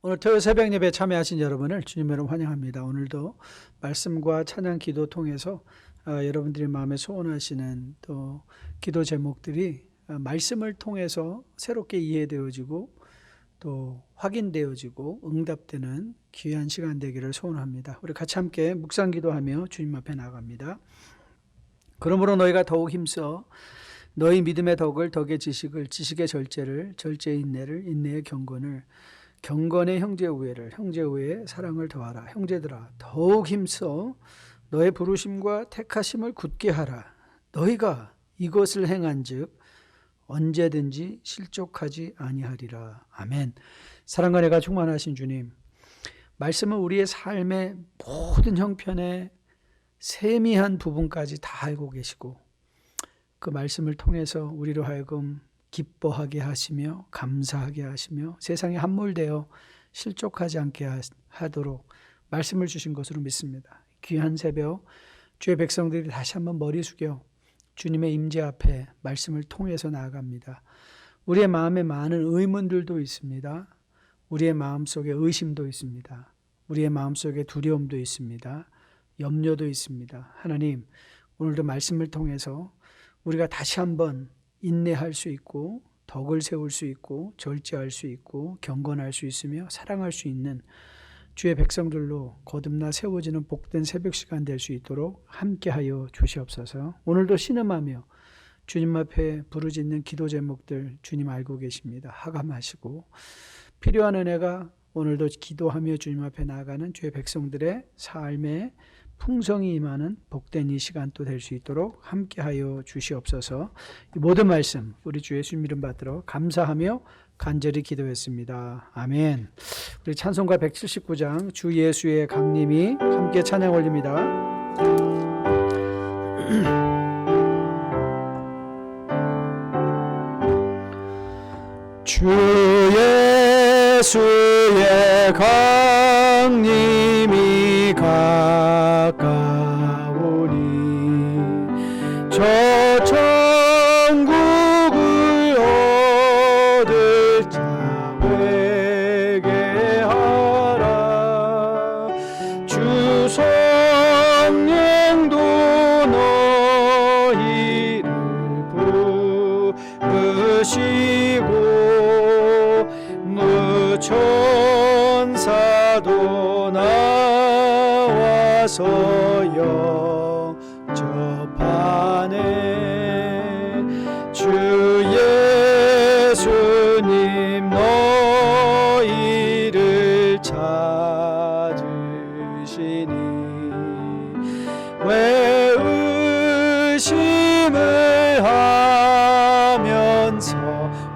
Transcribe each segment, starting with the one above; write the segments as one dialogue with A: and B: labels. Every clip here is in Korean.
A: 오늘 토요 새벽 예배 참여하신 여러분을 주님 여러분 환영합니다. 오늘도 말씀과 찬양 기도 통해서 여러분들이 마음에 소원하시는 또 기도 제목들이 말씀을 통해서 새롭게 이해되어지고 또 확인되어지고 응답되는 귀한 시간 되기를 소원합니다. 우리 같이 함께 묵상 기도하며 주님 앞에 나아갑니다. 그러므로 너희가 더욱 힘써 너희 믿음의 덕을 덕의 지식을 지식의 절제를 절제의 인내를 인내의 경건을 경건의 형제 우애를 형제 우애의 사랑을 더하라. 형제들아 더욱 힘써 너의 부르심과 택하심을 굳게 하라. 너희가 이것을 행한즉 언제든지 실족하지 아니하리라. 아멘. 사랑과 은혜가 충만하신 주님, 말씀은 우리의 삶의 모든 형편의 세미한 부분까지 다 알고 계시고 그 말씀을 통해서 우리로 하여금 기뻐하게 하시며 감사하게 하시며 세상에 함몰되어 실족하지 않게 하도록 말씀을 주신 것으로 믿습니다. 귀한 새벽 주의 백성들이 다시 한번 머리 숙여 주님의 임재 앞에 말씀을 통해서 나아갑니다. 우리의 마음에 많은 의문들도 있습니다. 우리의 마음속에 의심도 있습니다. 우리의 마음속에 두려움도 있습니다. 염려도 있습니다. 하나님, 오늘도 말씀을 통해서 우리가 다시 한번 인내할 수 있고 덕을 세울 수 있고 절제할 수 있고 경건할 수 있으며 사랑할 수 있는 주의 백성들로 거듭나 세워지는 복된 새벽 시간 될 수 있도록 함께하여 주시옵소서. 오늘도 신음하며 주님 앞에 부르짖는 기도 제목들 주님 알고 계십니다. 하감하시고 필요한 은혜가 오늘도 기도하며 주님 앞에 나아가는 주의 백성들의 삶에 풍성이 임하는 복된 이 시간 또 될 수 있도록 함께하여 주시옵소서. 이 모든 말씀 우리 주 예수님 이름 받들어 감사하며 간절히 기도했습니다. 아멘. 우리 찬송가 179장 주 예수의 강림이 함께 찬양 올립니다. 주 예수의 강림이 가까우니 저 천국을 얻을 자 회개하라. 주 성령도 너희를 부르시고 천사도 나와서 영접하네. 주 예수님 너희를 찾으시니 왜 의심을 하면서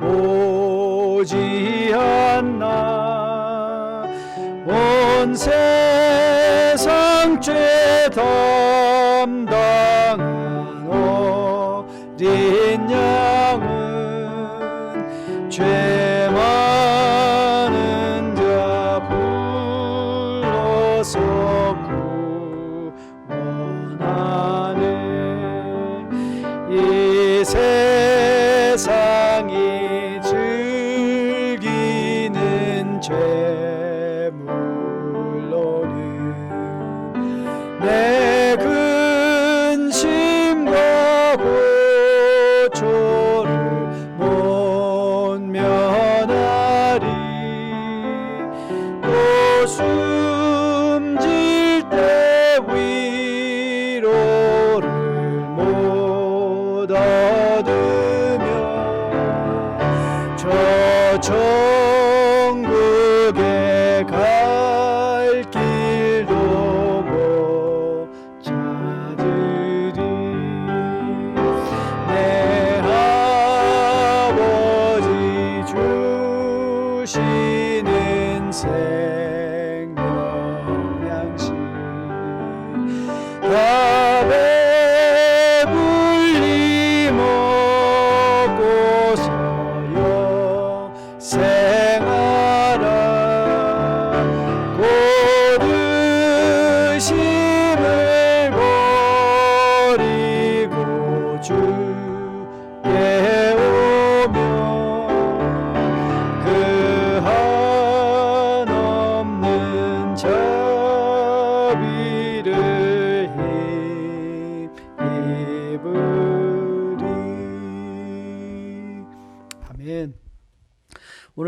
A: 오지 않나. 온 세상 죄 담당한 어린 양은 죄 많은 자 불러서 구원하네. 이 세상이 즐기는 죄물로는 내 근심과 고초를 못 면하리. 또 숨질 때 위로를 못 얻으며 저 천국에 갈 길도 못 찾으리. 내 아버지 주시는 생명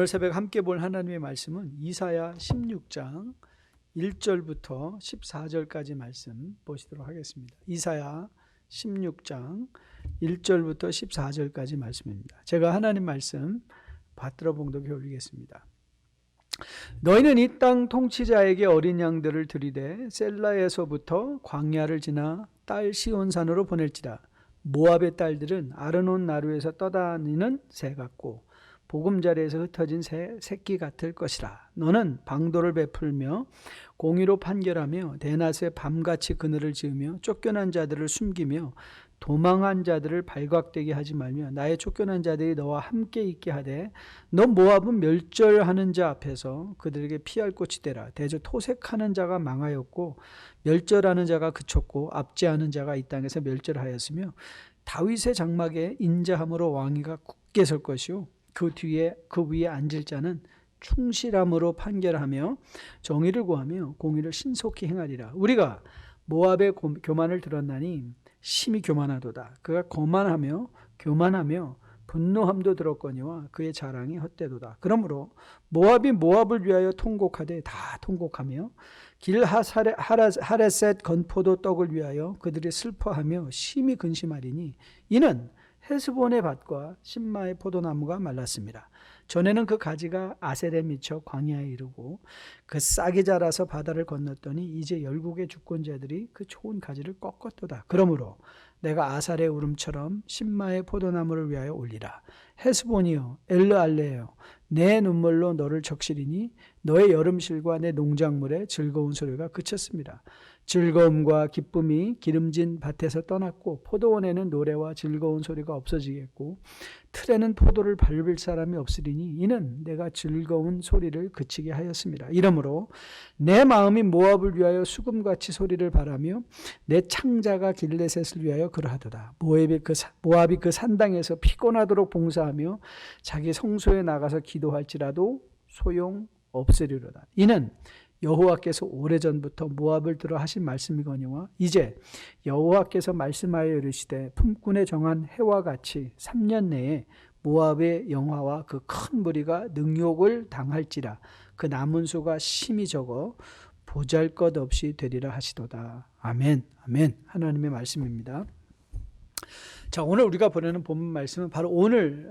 A: 오늘 새벽 함께 볼 하나님의 말씀은 이사야 16장 1절부터 14절까지 말씀 보시도록 하겠습니다. 이사야 16장 1절부터 14절까지 말씀입니다. 제가 하나님 말씀 받들어 봉독해 올리겠습니다. 너희는 이 땅 통치자에게 어린 양들을 들이되 셀라에서부터 광야를 지나 딸 시온산으로 보낼지라. 모압의 딸들은 아르논 나루에서 떠다니는 새 같고 보금자리에서 흩어진 새끼 같을 것이라. 너는 방도를 베풀며 공의로 판결하며 대낮에 밤같이 그늘을 지으며 쫓겨난 자들을 숨기며 도망한 자들을 발각되게 하지 말며 나의 쫓겨난 자들이 너와 함께 있게 하되 너 모압은 멸절하는 자 앞에서 그들에게 피할 곳이 되라. 대저 토색하는 자가 망하였고 멸절하는 자가 그쳤고 압제하는 자가 이 땅에서 멸절하였으며 다윗의 장막에 인자함으로 왕위가 굳게 설 것이요 그 위에 앉을 자는 충실함으로 판결하며 정의를 구하며 공의를 신속히 행하리라. 우리가 모압의 교만을 들었나니 심히 교만하도다. 그가 거만하며 교만하며 분노함도 들었거니와 그의 자랑이 헛되도다. 그러므로 모압이 모압을 위하여 통곡하되 다 통곡하며 하레셋 건포도 떡을 위하여 그들이 슬퍼하며 심히 근심하리니 이는 헤스본의 밭과 신마의 포도나무가 말랐습니다. 전에는 그 가지가 아셀에 미쳐 광야에 이르고 그 싹이 자라서 바다를 건넜더니 이제 열국의 주권자들이 그 좋은 가지를 꺾었도다. 그러므로 내가 아살의 울음처럼 신마의 포도나무를 위하여 올리라. 헤스본이여 엘르알레여 내 눈물로 너를 적시리니 너의 여름실과 내 농작물의 즐거운 소리가 그쳤습니다. 즐거움과 기쁨이 기름진 밭에서 떠났고 포도원에는 노래와 즐거운 소리가 없어지겠고 틀에는 포도를 밟을 사람이 없으리니 이는 내가 즐거운 소리를 그치게 하였습니다. 이러므로 내 마음이 모압을 위하여 수금같이 소리를 바라며 내 창자가 길레셋을 위하여 그러하도다. 모압이 그 산당에서 피곤하도록 봉사하며 자기 성소에 나가서 기도할지라도 소용없으리로다. 이는 여호와께서 오래전부터 모압을 들어 하신 말씀이거니와 이제 여호와께서 말씀하여 이르시되 품꾼에 정한 해와 같이 3년 내에 모압의 영화와 그 큰 무리가 능욕을 당할지라. 그 남은 수가 심히 적어 보잘것없이 되리라 하시도다. 아멘. 아멘. 하나님의 말씀입니다. 자, 오늘 우리가 보내는 본문 말씀은 바로 오늘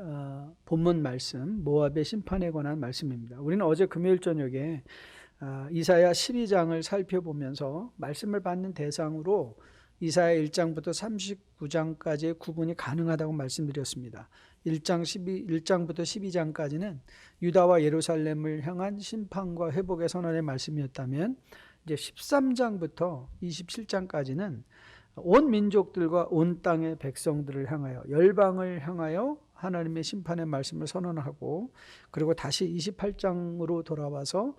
A: 본문 말씀 모압의 심판에 관한 말씀입니다. 우리는 어제 금요일 저녁에 이사야 12장을 살펴보면서 말씀을 받는 대상으로 이사야 1장부터 39장까지의 구분이 가능하다고 말씀드렸습니다. 1장부터 12장까지는 유다와 예루살렘을 향한 심판과 회복의 선언의 말씀이었다면 이제 13장부터 27장까지는 온 민족들과 온 땅의 백성들을 향하여 열방을 향하여 하나님의 심판의 말씀을 선언하고 그리고 다시 28장으로 돌아와서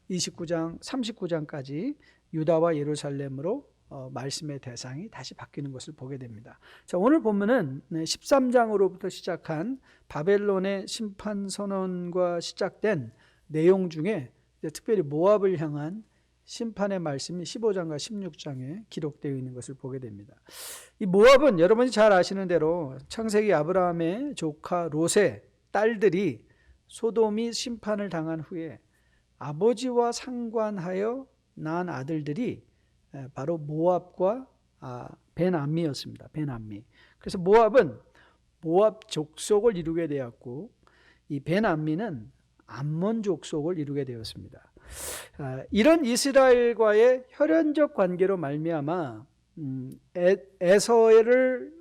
A: 29장, 39장까지 유다와 예루살렘으로 말씀의 대상이 다시 바뀌는 것을 보게 됩니다. 자, 오늘 본문은 13장으로부터 시작한 바벨론의 심판 선언과 시작된 내용 중에 특별히 모압을 향한 심판의 말씀이 15장과 16장에 기록되어 있는 것을 보게 됩니다. 이 모압은 여러분이 잘 아시는 대로 창세기 아브라함의 조카 롯의 딸들이 소돔이 심판을 당한 후에 아버지와 상관하여 낳은 아들들이 바로 모압과 벤암미였습니다. 벤암미. 그래서 모압은 모압 족속을 이루게 되었고 이 벤암미는 암몬 족속을 이루게 되었습니다. 이런 이스라엘과의 혈연적 관계로 말미암아 에서를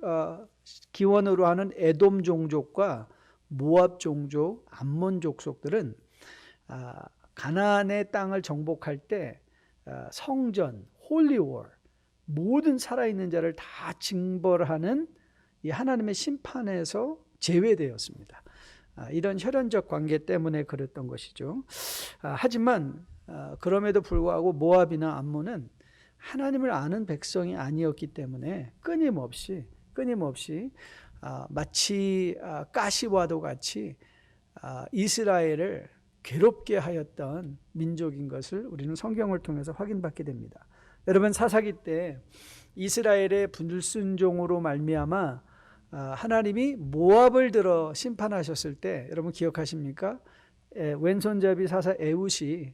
A: 기원으로 하는 에돔 종족과 모압 종족, 암몬 족속들은 가나안의 땅을 정복할 때 성전, 홀리워, 모든 살아있는 자를 다 징벌하는 이 하나님의 심판에서 제외되었습니다. 이런 혈연적 관계 때문에 그랬던 것이죠. 하지만 그럼에도 불구하고 모압이나 암몬은 하나님을 아는 백성이 아니었기 때문에 끊임없이 마치 가시와도 같이 이스라엘을 괴롭게 하였던 민족인 것을 우리는 성경을 통해서 확인받게 됩니다. 여러분, 사사기 때 이스라엘의 불순종으로 말미암아 하나님이 모압을 들어 심판하셨을 때 여러분 기억하십니까? 왼손잡이 사사 에훗이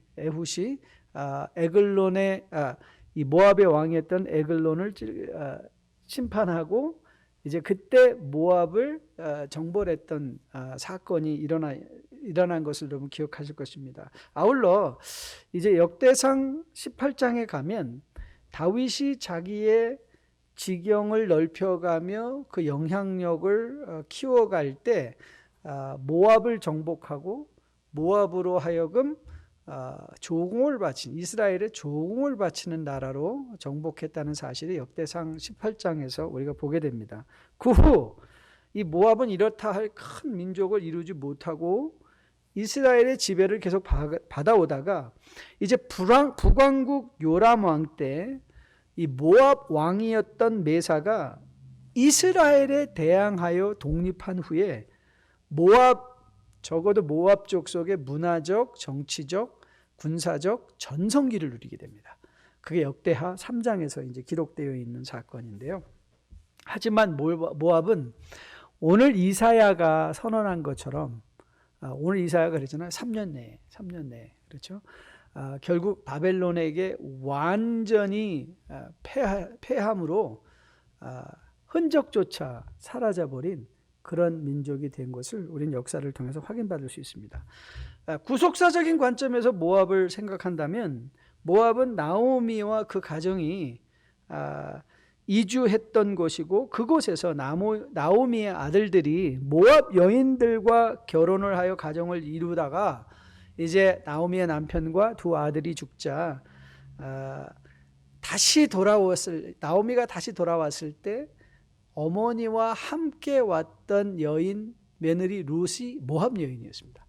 A: 에글론의 이 모압의 왕이었던 에글론을 심판하고 이제 그때 모압을 정벌했던 사건이 일어난 것을 여러분 기억하실 것입니다. 아울러 이제 역대상 18장에 가면 다윗이 자기의 지경을 넓혀가며 그 영향력을 키워갈 때 모압을 정복하고 모압으로 하여금 조공을 바친 이스라엘의 조공을 바치는 나라로 정복했다는 사실이 역대상 18장에서 우리가 보게 됩니다. 그 후 이 모압은 이렇다 할 큰 민족을 이루지 못하고 이스라엘의 지배를 계속 받아오다가 이제 북왕국 요람 왕 때 이 모압 왕이었던 메사가 이스라엘에 대항하여 독립한 후에 적어도 모압 족속의 문화적, 정치적, 군사적 전성기를 누리게 됩니다. 그게 역대하 3장에서 이제 기록되어 있는 사건인데요. 하지만 모압은 오늘 이사야가 선언한 것처럼 오늘 이사야가 그랬잖아요. 3년 내에 그렇죠. 결국 바벨론에게 완전히 패함으로 흔적조차 사라져버린 그런 민족이 된 것을 우리는 역사를 통해서 확인받을 수 있습니다. 구속사적인 관점에서 모압을 생각한다면 모압은 나오미와 그 가정이 이주했던 곳이고 그곳에서 나오미의 아들들이 모압 여인들과 결혼을 하여 가정을 이루다가 이제 나오미의 남편과 두 아들이 죽자 나오미가 다시 돌아왔을 때 어머니와 함께 왔던 여인 며느리 룻이 모압 여인이었습니다.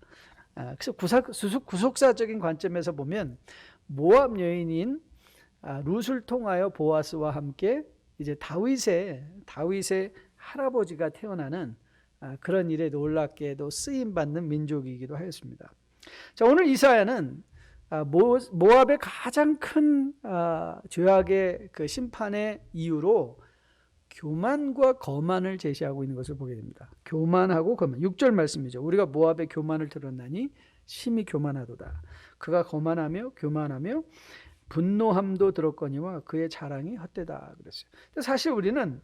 A: 그래서 구속사적인 관점에서 보면 모압 여인인 룻을 통하여 보아스와 함께 이제 다윗의 할아버지가 태어나는 그런 일에 놀랍게도 쓰임 받는 민족이기도 하였습니다. 자, 오늘 이사야는 모압의 가장 큰 죄악의 그 심판의 이유로 교만과 거만을 제시하고 있는 것을 보게 됩니다. 교만하고 거만. 6절 말씀이죠. 우리가 모압의 교만을 들었나니 심히 교만하도다. 그가 거만하며 교만하며 분노함도 들었거니와 그의 자랑이 헛되다 그랬어요. 사실 우리는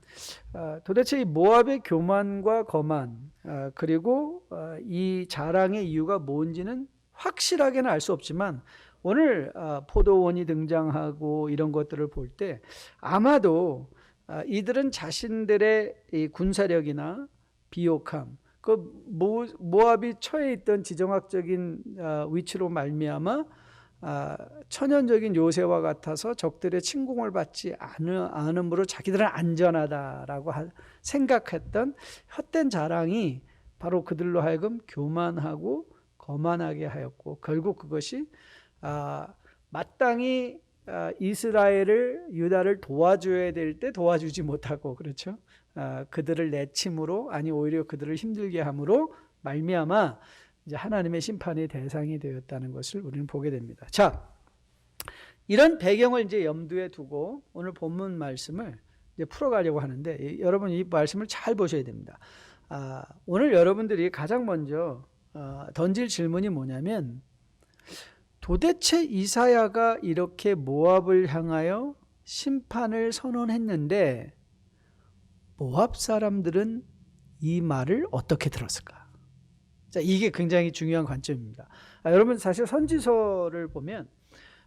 A: 도대체 이 모압의 교만과 거만 그리고 이 자랑의 이유가 뭔지는 확실하게는 알 수 없지만 오늘 포도원이 등장하고 이런 것들을 볼 때 아마도 이들은 자신들의 이 군사력이나 비옥함, 그 모압이 처해 있던 지정학적인 위치로 말미암아 천연적인 요새와 같아서 적들의 침공을 받지 않으므로 자기들은 안전하다라고 생각했던 헛된 자랑이 바로 그들로 하여금 교만하고 거만하게 하였고 결국 그것이 마땅히 이스라엘을 유다를 도와줘야 될 때 도와주지 못하고 그렇죠. 그들을 내침으로 아니 오히려 그들을 힘들게 함으로 말미암아 이제 하나님의 심판의 대상이 되었다는 것을 우리는 보게 됩니다. 자, 이런 배경을 이제 염두에 두고 오늘 본문 말씀을 이제 풀어가려고 하는데 여러분 이 말씀을 잘 보셔야 됩니다. 오늘 여러분들이 가장 먼저 던질 질문이 뭐냐면 도대체 이사야가 이렇게 모압을 향하여 심판을 선언했는데 모압 사람들은 이 말을 어떻게 들었을까? 자, 이게 굉장히 중요한 관점입니다. 여러분 사실 선지서를 보면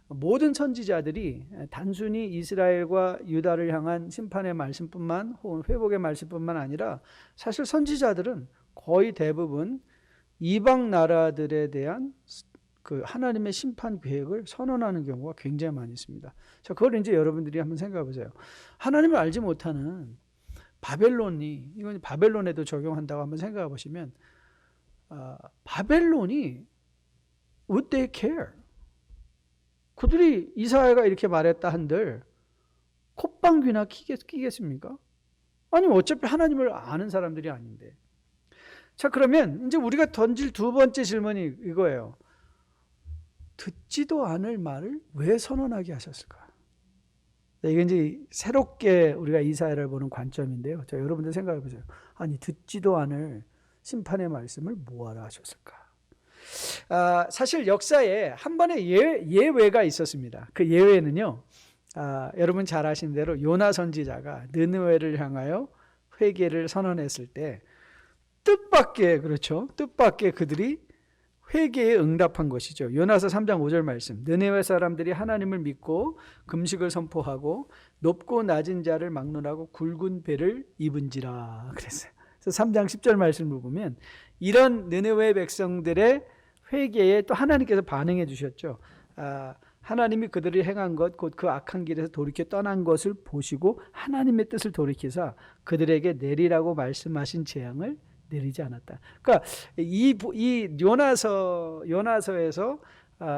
A: 모든 선지자들이 단순히 이스라엘과 유다를 향한 심판의 말씀뿐만 혹은 회복의 말씀뿐만 아니라 사실 선지자들은 거의 대부분 이방 나라들에 대한 그 하나님의 심판 계획을 선언하는 경우가 굉장히 많이 있습니다. 자, 그걸 이제 여러분들이 한번 생각해 보세요. 하나님을 알지 못하는 바벨론이 이건 바벨론에도 적용한다고 한번 생각해 보시면 바벨론이 would they care? 그들이 이사야가 이렇게 말했다 한들 콧방귀나 끼겠습니까? 아니 어차피 하나님을 아는 사람들이 아닌데. 자, 그러면 이제 우리가 던질 두 번째 질문이 이거예요. 듣지도 않을 말을 왜 선언하게 하셨을까? 이게 이제 새롭게 우리가 이사야를 보는 관점인데요. 자, 여러분들 생각해 보세요. 아니, 듣지도 않을 심판의 말씀을 뭐하러 하셨을까? 사실 역사에 한 번의 예외가 있었습니다. 그 예외는요, 여러분 잘 아시는 대로 요나 선지자가 느느웨를 향하여 회개를 선언했을 때 뜻밖의, 그렇죠, 뜻밖의 그들이 회개에 응답한 것이죠. 요나서 3장 5절 말씀, 느느웨 사람들이 하나님을 믿고 금식을 선포하고 높고 낮은 자를 막론하고 굵은 배를 입은지라 그랬어요. 그래서 3장 10절 말씀을 보면 이런 느느웨 백성들의 회개에 또 하나님께서 반응해 주셨죠. 하나님이 그들이 행한 것, 곧 그 악한 길에서 돌이켜 떠난 것을 보시고 하나님의 뜻을 돌이키사 그들에게 내리라고 말씀하신 재앙을 내리지 않았다. 그러니까 이 요나서에서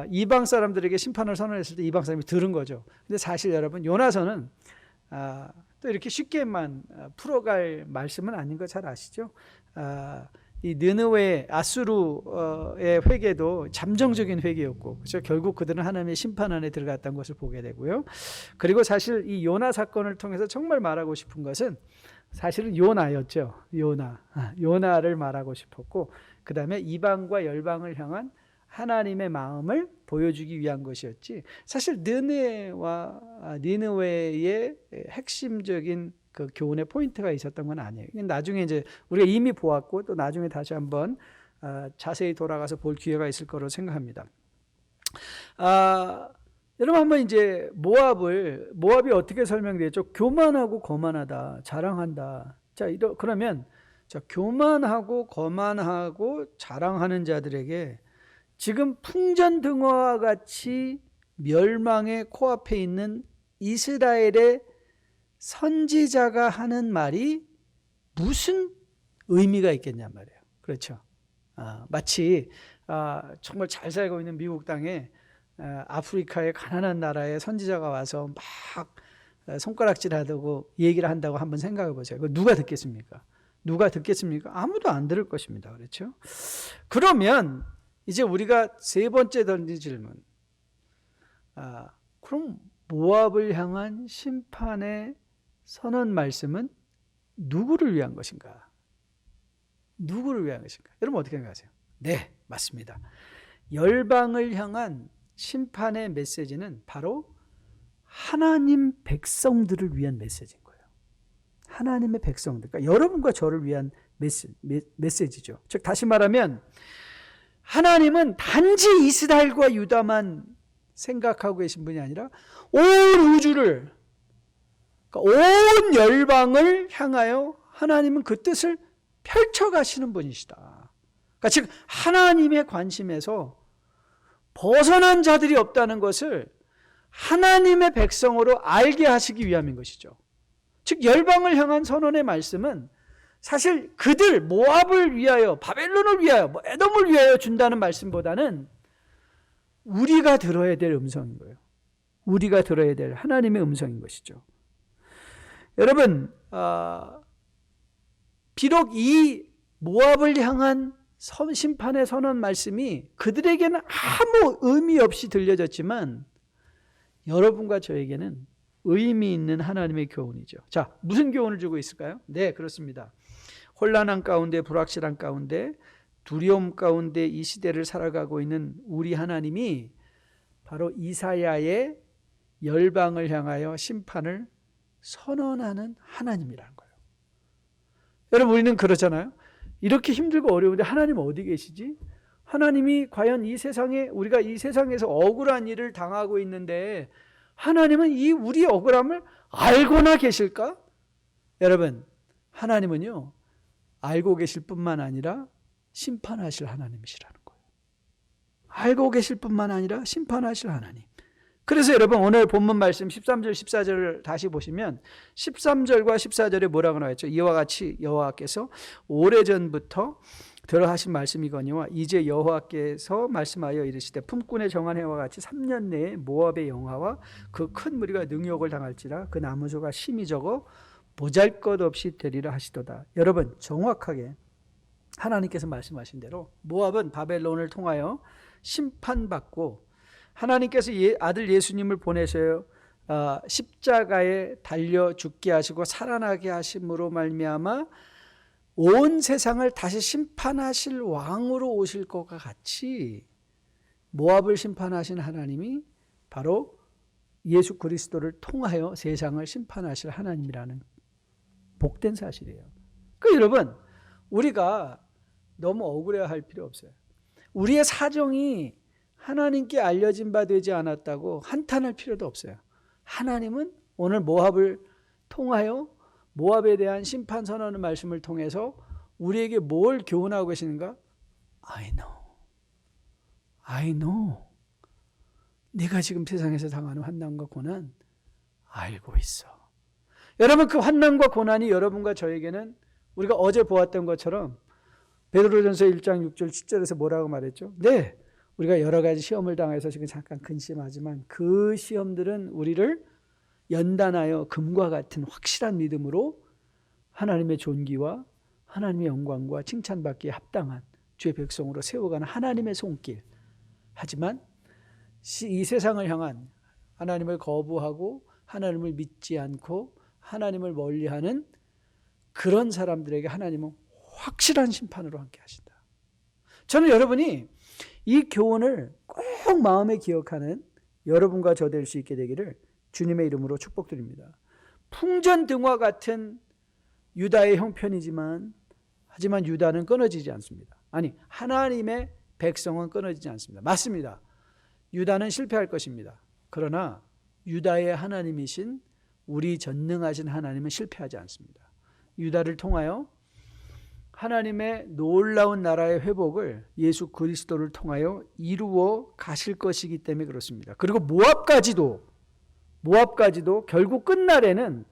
A: 이방 사람들에게 심판을 선언했을 때 이방 사람이 들은 거죠. 근데 사실 여러분, 요나서는 또 이렇게 쉽게만 풀어갈 말씀은 아닌 거 잘 아시죠? 이 느느웨 아수르의 회개도 잠정적인 회개였고, 그렇죠? 결국 그들은 하나님의 심판 안에 들어갔다는 것을 보게 되고요. 그리고 사실 이 요나 사건을 통해서 정말 말하고 싶은 것은 사실은 요나였죠. 요나를 말하고 싶었고, 그 다음에 이방과 열방을 향한 하나님의 마음을 보여주기 위한 것이었지, 사실 니느웨의 핵심적인 그 교훈의 포인트가 있었던 건 아니에요. 나중에 이제 우리가 이미 보았고 또 나중에 다시 한번 자세히 돌아가서 볼 기회가 있을 거로 생각합니다. 여러분 한번 이제 모압이 어떻게 설명되죠? 교만하고 거만하다, 자랑한다. 자, 그러면 교만하고 거만하고 자랑하는 자들에게 지금 풍전등화와 같이 멸망의 코앞에 있는 이스라엘의 선지자가 하는 말이 무슨 의미가 있겠냔 말이에요. 그렇죠. 마치 정말 잘 살고 있는 미국 땅에 아프리카의 가난한 나라의 선지자가 와서 막 손가락질하고 얘기를 한다고 한번 생각해 보세요. 누가 듣겠습니까? 아무도 안 들을 것입니다. 그렇죠? 그러면 이제 우리가 세 번째 던진 질문. 그럼 모압을 향한 심판의 선언 말씀은 누구를 위한 것인가? 여러분 어떻게 생각하세요? 네, 맞습니다. 열방을 향한 심판의 메시지는 바로 하나님 백성들을 위한 메시지인 거예요. 하나님의 백성들, 그러니까 여러분과 저를 위한 메시지죠. 즉 다시 말하면 하나님은 단지 이스라엘과 유다만 생각하고 계신 분이 아니라 온 우주를, 그러니까 온 열방을 향하여 하나님은 그 뜻을 펼쳐가시는 분이시다. 그러니까 즉 하나님의 관심에서 벗어난 자들이 없다는 것을 하나님의 백성으로 알게 하시기 위함인 것이죠. 즉 열방을 향한 선언의 말씀은 사실 그들 모압을 위하여, 바벨론을 위하여, 에돔을 위하여 준다는 말씀보다는 우리가 들어야 될 음성인 거예요. 우리가 들어야 될 하나님의 음성인 것이죠. 여러분, 비록 이 모압을 향한 심판의 선언 말씀이 그들에게는 아무 의미 없이 들려졌지만 여러분과 저에게는 의미 있는 하나님의 교훈이죠. 자, 무슨 교훈을 주고 있을까요? 네, 그렇습니다. 혼란한 가운데, 불확실한 가운데, 두려움 가운데 이 시대를 살아가고 있는 우리 하나님이 바로 이사야의 열방을 향하여 심판을 선언하는 하나님이라는 거예요. 여러분, 우리는 그렇잖아요. 이렇게 힘들고 어려운데 하나님 어디 계시지? 하나님이 과연 우리가 이 세상에서 억울한 일을 당하고 있는데 하나님은 이 우리 억울함을 알고나 계실까? 여러분, 하나님은요, 알고 계실 뿐만 아니라 심판하실 하나님이시라는 거예요. 알고 계실 뿐만 아니라 심판하실 하나님. 그래서 여러분 오늘 본문 말씀 13절 14절을 다시 보시면 13절과 14절에 뭐라고 나와 있죠? 이와 같이 여호와께서 오래전부터 들어하신 말씀이거니와 이제 여호와께서 말씀하여 이르시되 품꾼의 정한 해와 같이 3년 내에 모압의 영화와 그 큰 무리가 능욕을 당할지라 그 나무수가 심히 적어 보잘것없이 되리라 하시도다. 여러분 정확하게 하나님께서 말씀하신 대로 모압은 바벨론을 통하여 심판받고 하나님께서 아들 예수님을 보내셔요. 십자가에 달려 죽게 하시고 살아나게 하심으로 말미암아 온 세상을 다시 심판하실 왕으로 오실 것과 같이 모압을 심판하신 하나님이 바로 예수 그리스도를 통하여 세상을 심판하실 하나님이라는 복된 사실이에요. 여러분, 우리가 너무 억울해할 필요 없어요. 우리의 사정이 하나님께 알려진 바 되지 않았다고 한탄할 필요도 없어요. 하나님은 오늘 모압을 통하여 모압에 대한 심판 선언의 말씀을 통해서 우리에게 뭘 교훈하고 계시는가? I know. 네가 지금 세상에서 당하는 환난과 고난 알고 있어. 여러분, 그 환난과 고난이 여러분과 저에게는 우리가 어제 보았던 것처럼 베드로전서 1장 6절 10절에서 뭐라고 말했죠? 네, 우리가 여러 가지 시험을 당해서 지금 잠깐 근심하지만 그 시험들은 우리를 연단하여 금과 같은 확실한 믿음으로 하나님의 존귀와 하나님의 영광과 칭찬받기에 합당한 주의 백성으로 세워가는 하나님의 손길. 하지만 이 세상을 향한 하나님을 거부하고 하나님을 믿지 않고 하나님을 멀리하는 그런 사람들에게 하나님은 확실한 심판으로 함께 하신다. 저는 여러분이 이 교훈을 꼭 마음에 기억하는 여러분과 저 될 수 있게 되기를 주님의 이름으로 축복드립니다. 풍전등화 같은 유다의 형편이지만 하지만 유다는 끊어지지 않습니다. 아니, 하나님의 백성은 끊어지지 않습니다. 맞습니다. 유다는 실패할 것입니다. 그러나 유다의 하나님이신 우리 전능하신 하나님은 실패하지 않습니다. 유다를 통하여 하나님의 놀라운 나라의 회복을 예수 그리스도를 통하여 이루어 가실 것이기 때문에 그렇습니다. 그리고 모압까지도 결국 끝날에는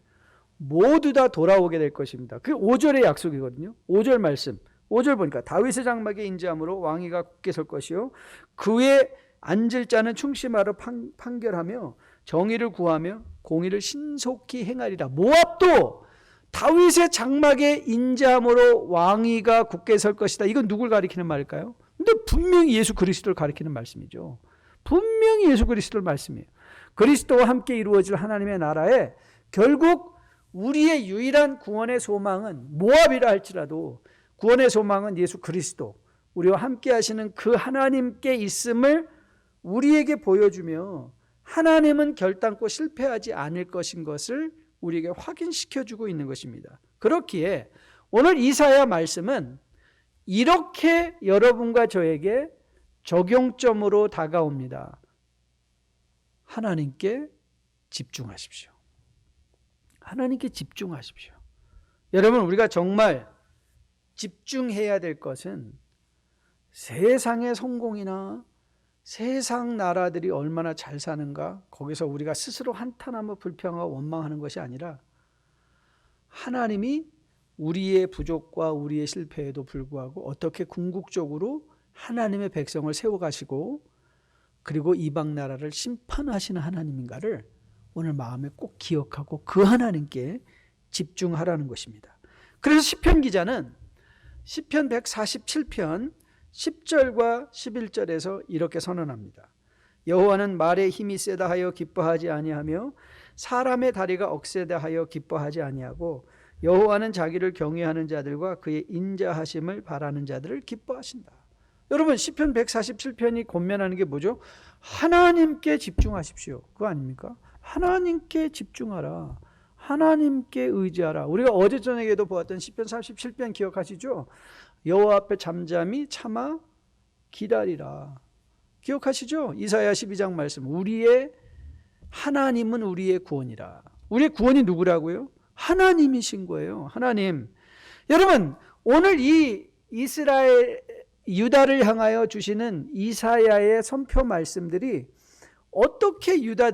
A: 모두 다 돌아오게 될 것입니다. 그게 5절의 약속이거든요. 5절 말씀. 5절 보니까 다윗의 장막에 인자함으로 왕위가 굳게 설 것이요 그의 앉을 자는 충심하러 판결하며 정의를 구하며 공의를 신속히 행하리라. 모압도 다윗의 장막에 인자함으로 왕위가 굳게 설 것이다. 이건 누굴 가리키는 말일까요? 근데 분명히 예수 그리스도를 가리키는 말씀이죠. 분명히 예수 그리스도를 말씀이에요. 그리스도와 함께 이루어질 하나님의 나라에 결국 우리의 유일한 구원의 소망은 모압이라 할지라도 구원의 소망은 예수 그리스도, 우리와 함께 하시는 그 하나님께 있음을 우리에게 보여주며 하나님은 결단코 실패하지 않을 것인 것을 우리에게 확인시켜주고 있는 것입니다. 그렇기에 오늘 이사야 말씀은 이렇게 여러분과 저에게 적용점으로 다가옵니다. 하나님께 집중하십시오. 하나님께 집중하십시오. 여러분, 우리가 정말 집중해야 될 것은 세상의 성공이나 세상 나라들이 얼마나 잘 사는가 거기서 우리가 스스로 한탄하며 불평하고 원망하는 것이 아니라 하나님이 우리의 부족과 우리의 실패에도 불구하고 어떻게 궁극적으로 하나님의 백성을 세워가시고 그리고 이방 나라를 심판하시는 하나님인가를 오늘 마음에 꼭 기억하고 그 하나님께 집중하라는 것입니다. 그래서 시편 기자는 시편 147편 10절과 11절에서 이렇게 선언합니다. 여호와는 말의 힘이 세다 하여 기뻐하지 아니하며 사람의 다리가 억세다 하여 기뻐하지 아니하고 여호와는 자기를 경외하는 자들과 그의 인자하심을 바라는 자들을 기뻐하신다. 여러분, 시편 147편이 권면하는 게 뭐죠? 하나님께 집중하십시오. 그거 아닙니까? 하나님께 집중하라. 하나님께 의지하라. 우리가 어제 저녁에도 보았던 시편 47편 기억하시죠? 여호와 앞에 잠잠히 참아 기다리라. 기억하시죠? 이사야 12장 말씀. 우리의 하나님은 우리의 구원이라. 우리의 구원이 누구라고요? 하나님이신 거예요. 하나님. 여러분, 오늘 이 이스라엘 유다를 향하여 주시는 이사야의 선포 말씀들이 어떻게 유다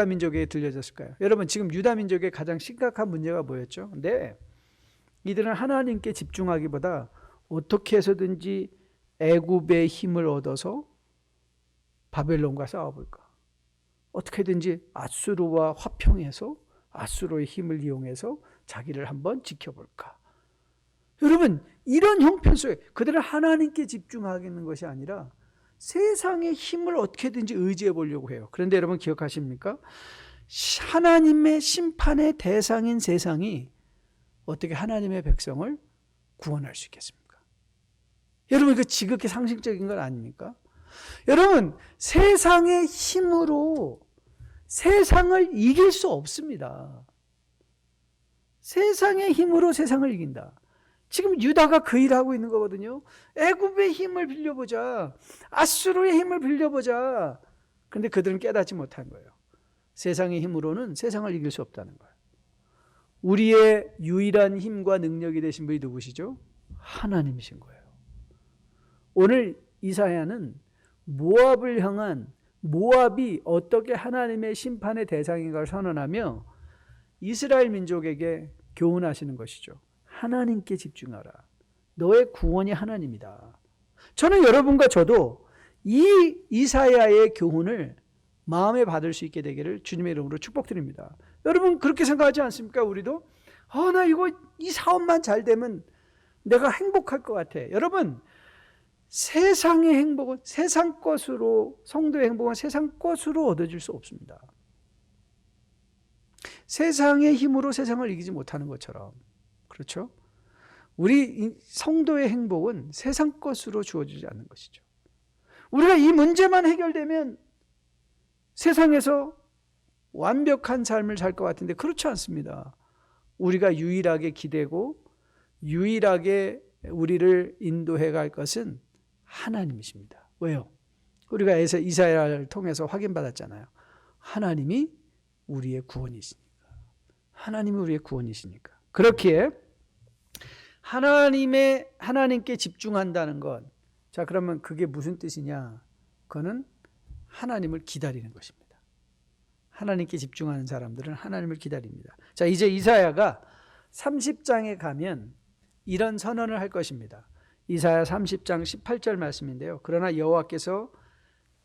A: 민족에게 들려졌을까요? 여러분, 지금 유다 민족의 가장 심각한 문제가 뭐였죠? 근데 이들은 하나님께 집중하기보다 어떻게 해서든지 애굽의 힘을 얻어서 바벨론과 싸워볼까? 어떻게든지 아수르와 화평해서 아수르의 힘을 이용해서 자기를 한번 지켜볼까? 여러분, 이런 형편 속에 그들은 하나님께 집중하겠는 것이 아니라 세상의 힘을 어떻게든지 의지해 보려고 해요. 그런데 여러분 기억하십니까? 하나님의 심판의 대상인 세상이 어떻게 하나님의 백성을 구원할 수 있겠습니까? 여러분, 이거 지극히 상식적인 건 아닙니까? 여러분, 세상의 힘으로 세상을 이길 수 없습니다. 세상의 힘으로 세상을 이긴다. 지금 유다가 그 일을 하고 있는 거거든요. 애굽의 힘을 빌려보자. 아수르의 힘을 빌려보자. 그런데 그들은 깨닫지 못한 거예요. 세상의 힘으로는 세상을 이길 수 없다는 거예요. 우리의 유일한 힘과 능력이 되신 분이 누구시죠? 하나님이신 거예요. 오늘 이사야는 모압을 향한, 모압이 어떻게 하나님의 심판의 대상인가를 선언하며 이스라엘 민족에게 교훈하시는 것이죠. 하나님께 집중하라. 너의 구원이 하나님이다. 저는 여러분과 저도 이 이사야의 교훈을 마음에 받을 수 있게 되기를 주님의 이름으로 축복드립니다. 여러분 그렇게 생각하지 않습니까? 우리도 나 이 사업만 잘 되면 내가 행복할 것 같아. 여러분, 세상의 행복은 세상 것으로, 성도의 행복은 세상 것으로 얻어질 수 없습니다. 세상의 힘으로 세상을 이기지 못하는 것처럼, 그렇죠? 우리 성도의 행복은 세상 것으로 주어지지 않는 것이죠. 우리가 이 문제만 해결되면 세상에서 완벽한 삶을 살 것 같은데 그렇지 않습니다. 우리가 유일하게 기대고 유일하게 우리를 인도해 갈 것은 하나님이십니다. 왜요? 우리가 이사야를 통해서 확인받았잖아요. 하나님이 우리의 구원이시니까. 하나님이 우리의 구원이시니까. 그렇기에 하나님께 집중한다는 것. 자, 그러면 그게 무슨 뜻이냐? 그거는 하나님을 기다리는 것입니다. 하나님께 집중하는 사람들은 하나님을 기다립니다. 자, 이제 이사야가 30장에 가면 이런 선언을 할 것입니다. 이사야 30장 18절 말씀인데요. 그러나 여호와께서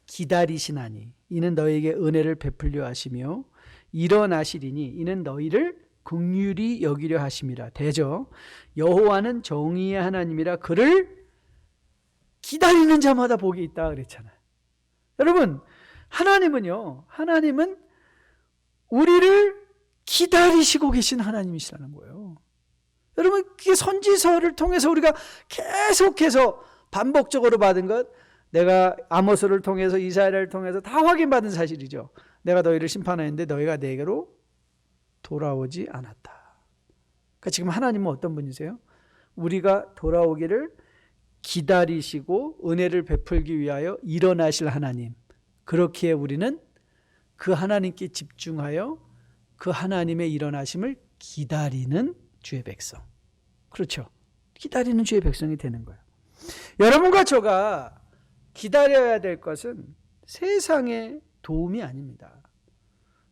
A: 기다리시나니 이는 너에게 은혜를 베풀려 하시며 일어나시리니 이는 너희를 긍휼히 여기려 하심이라. 대저 여호와는 정의의 하나님이라 그를 기다리는 자마다 복이 있다 그랬잖아요. 여러분, 하나님은 우리를 기다리시고 계신 하나님이시라는 거예요. 여러분, 그게 선지서를 통해서 우리가 계속해서 반복적으로 받은 것, 내가 아모스를 통해서 이사야를 통해서 다 확인받은 사실이죠. 내가 너희를 심판하였는데 너희가 내게로 돌아오지 않았다. 그러니까 지금 하나님은 어떤 분이세요? 우리가 돌아오기를 기다리시고 은혜를 베풀기 위하여 일어나실 하나님. 그렇기에 우리는 그 하나님께 집중하여 그 하나님의 일어나심을 기다리는 주의 백성. 그렇죠. 기다리는 주의 백성이 되는 거예요. 여러분과 저가 기다려야 될 것은 세상의 도움이 아닙니다.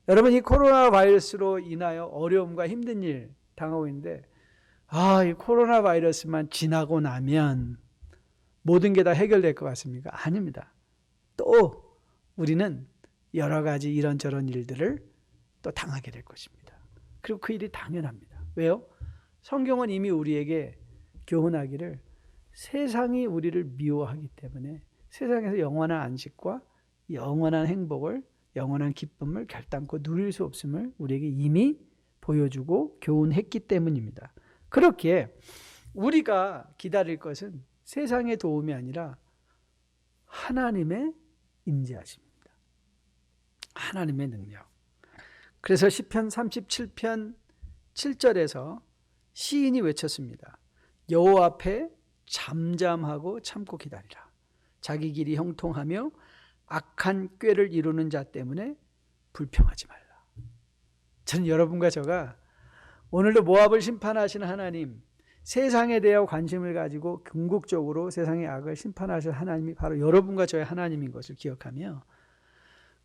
A: 여러분, 이 코로나 바이러스로 인하여 어려움과 힘든 일 당하고 있는데, 이 코로나 바이러스만 지나고 나면 모든 게 다 해결될 것 같습니까? 아닙니다. 또 우리는 여러 가지 이런저런 일들을 또 당하게 될 것입니다. 그리고 그 일이 당연합니다. 왜요? 성경은 이미 우리에게 교훈하기를 세상이 우리를 미워하기 때문에 세상에서 영원한 안식과 영원한 행복을, 영원한 기쁨을 결단코 누릴 수 없음을 우리에게 이미 보여주고 교훈했기 때문입니다. 그렇기에 우리가 기다릴 것은 세상의 도움이 아니라 하나님의 임재하심입니다. 하나님의 능력. 그래서 시편 37편 7절에서 시인이 외쳤습니다. 여호와 앞에 잠잠하고 참고 기다리라. 자기 길이 형통하며 악한 꾀를 이루는 자 때문에 불평하지 말라. 저는 여러분과 저가 오늘도 모압을 심판하시는 하나님, 세상에 대해 관심을 가지고 궁극적으로 세상의 악을 심판하실 하나님이 바로 여러분과 저의 하나님인 것을 기억하며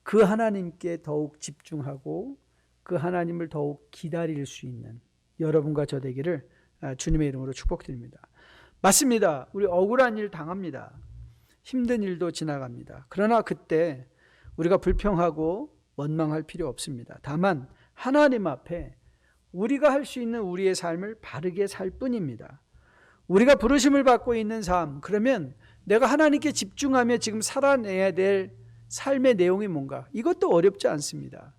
A: 그 하나님께 더욱 집중하고 그 하나님을 더욱 기다릴 수 있는 여러분과 저 되기를 주님의 이름으로 축복드립니다. 맞습니다. 우리 억울한 일 당합니다. 힘든 일도 지나갑니다. 그러나 그때 우리가 불평하고 원망할 필요 없습니다. 다만 하나님 앞에 우리가 할 수 있는 우리의 삶을 바르게 살 뿐입니다. 우리가 부르심을 받고 있는 삶, 그러면 내가 하나님께 집중하며 지금 살아내야 될 삶의 내용이 뭔가? 이것도 어렵지 않습니다.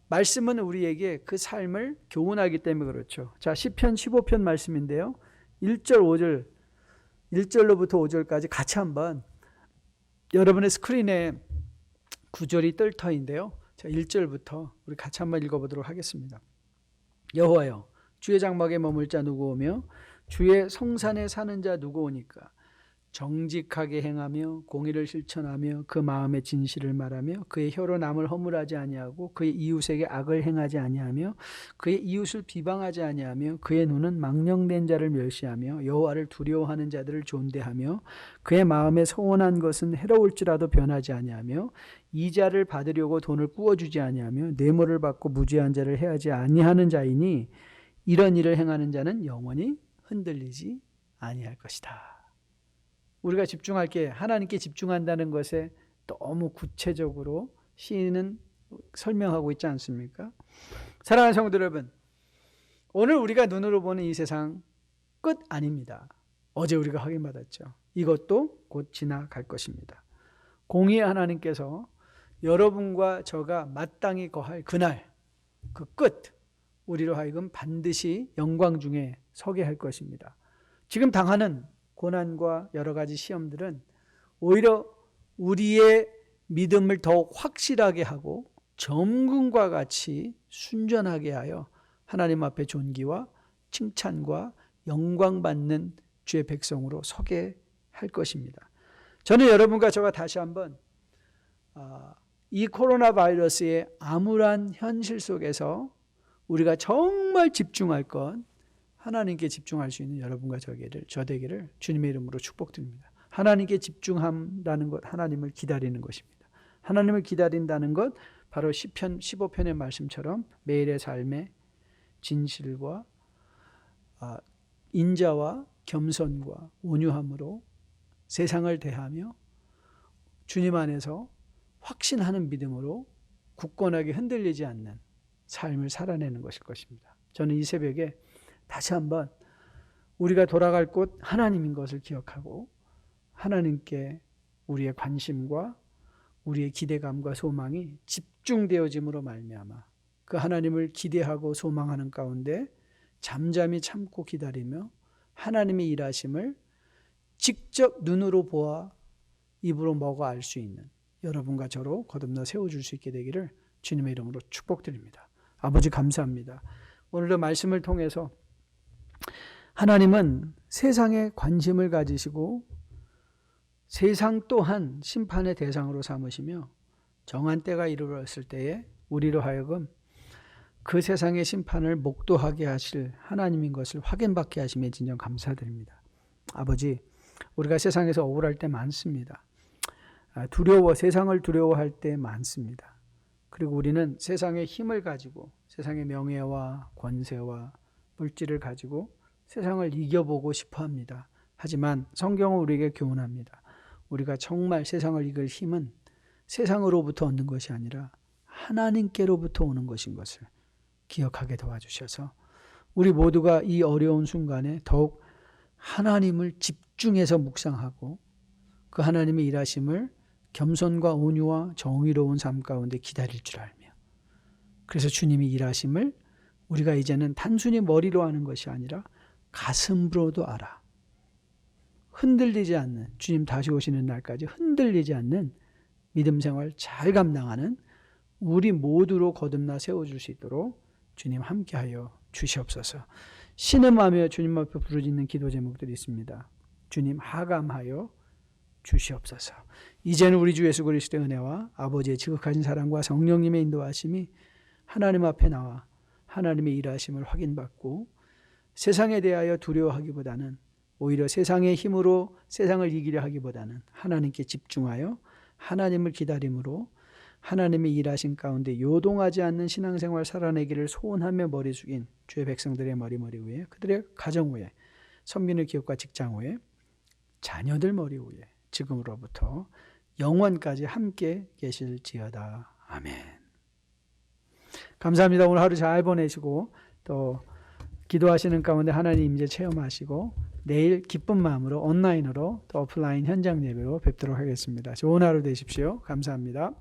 A: 말씀은 우리에게 그 삶을 교훈하기 때문에 그렇죠. 자, 시편 15편 말씀인데요. 1절 5절 1절로부터 5절까지 같이 한번 여러분의 스크린에 구절이 뜰 터인데요. 자, 1절부터 우리 같이 한번 읽어보도록 하겠습니다. 여호와여, 주의 장막에 머물 자 누구 오며 주의 성산에 사는 자 누구 오니까? 정직하게 행하며 공의를 실천하며 그 마음의 진실을 말하며 그의 혀로 남을 허물하지 아니하고 그의 이웃에게 악을 행하지 아니하며 그의 이웃을 비방하지 아니하며 그의 눈은 망령된 자를 멸시하며 여호와를 두려워하는 자들을 존대하며 그의 마음에 서원한 것은 해로울지라도 변하지 아니하며 이자를 받으려고 돈을 꾸어주지 아니하며 뇌물을 받고 무죄한 자를 해하지 아니하는 자이니 이런 일을 행하는 자는 영원히 흔들리지 아니할 것이다. 우리가 집중할 게 하나님께 집중한다는 것에 너무 구체적으로 시인은 설명하고 있지 않습니까? 사랑하는 성도 여러분, 오늘 우리가 눈으로 보는 이 세상 끝 아닙니다. 어제 우리가 확인받았죠. 이것도 곧 지나갈 것입니다. 공의의 하나님께서 여러분과 저가 마땅히 거할 그날, 그 끝, 우리로 하여금 반드시 영광 중에 서게 할 것입니다. 지금 당하는 고난과 여러 가지 시험들은 오히려 우리의 믿음을 더욱 확실하게 하고 점금과 같이 순전하게 하여 하나님 앞에 존귀와 칭찬과 영광받는 주의 백성으로 서게 할 것입니다. 저는 여러분과 저가 다시 한번 이 코로나 바이러스의 암울한 현실 속에서 우리가 정말 집중할 것, 하나님께 집중할 수 있는 여러분과 저 되기를 주님의 이름으로 축복드립니다. 하나님께 집중한다는 것, 하나님을 기다리는 것입니다. 하나님을 기다린다는 것, 바로 시편 15편의 말씀처럼 매일의 삶의 진실과 인자와 겸손과 온유함으로 세상을 대하며 주님 안에서 확신하는 믿음으로 굳건하게 흔들리지 않는 삶을 살아내는 것일 것입니다. 저는 이 새벽에 다시 한번 우리가 돌아갈 곳 하나님인 것을 기억하고 하나님께 우리의 관심과 우리의 기대감과 소망이 집중되어짐으로 말미암아 그 하나님을 기대하고 소망하는 가운데 잠잠히 참고 기다리며 하나님의 일하심을 직접 눈으로 보아 입으로 먹어 알 수 있는 여러분과 저로 거듭나 세워줄 수 있게 되기를 주님의 이름으로 축복드립니다. 아버지 감사합니다. 오늘도 말씀을 통해서 하나님은 세상에 관심을 가지시고 세상 또한 심판의 대상으로 삼으시며 정한 때가 이르렀을 때에 우리로 하여금 그 세상의 심판을 목도하게 하실 하나님인 것을 확인받게 하심에 진정 감사드립니다. 아버지, 우리가 세상에서 억울할 때 많습니다. 세상을 두려워할 때 많습니다. 그리고 우리는 세상의 힘을 가지고 세상의 명예와 권세와 물질을 가지고 세상을 이겨보고 싶어 합니다. 하지만 성경은 우리에게 교훈합니다. 우리가 정말 세상을 이길 힘은 세상으로부터 얻는 것이 아니라 하나님께로부터 오는 것인 것을 기억하게 도와주셔서 우리 모두가 이 어려운 순간에 더욱 하나님을 집중해서 묵상하고 그 하나님의 일하심을 겸손과 온유와 정의로운 삶 가운데 기다릴 줄 알며 그래서 주님이 일하심을 우리가 이제는 단순히 머리로 하는 것이 아니라 가슴으로도 알아. 흔들리지 않는, 주님 다시 오시는 날까지 흔들리지 않는 믿음 생활 잘 감당하는 우리 모두로 거듭나 세워줄 수 있도록 주님 함께하여 주시옵소서. 신음하며 주님 앞에 부르짖는 기도 제목들이 있습니다. 주님 하감하여 주시옵소서. 이제는 우리 주 예수 그리스도의 은혜와 아버지의 지극하신 사랑과 성령님의 인도하심이 하나님 앞에 나와 하나님의 일하심을 확인받고 세상에 대하여 두려워하기보다는 오히려 세상의 힘으로 세상을 이기려 하기보다는 하나님께 집중하여 하나님을 기다림으로 하나님의 일하신 가운데 요동하지 않는 신앙생활 살아내기를 소원하며 머리 숙인 주의 백성들의 머리 위에, 그들의 가정 위에, 선민의 기업과 직장 위에, 자녀들 머리 위에 지금으로부터 영원까지 함께 계실지어다. 아멘. 감사합니다. 오늘 하루 잘 보내시고 또 기도하시는 가운데 하나님 임재 체험하시고 내일 기쁜 마음으로 온라인으로 또 오프라인 현장 예배로 뵙도록 하겠습니다. 좋은 하루 되십시오. 감사합니다.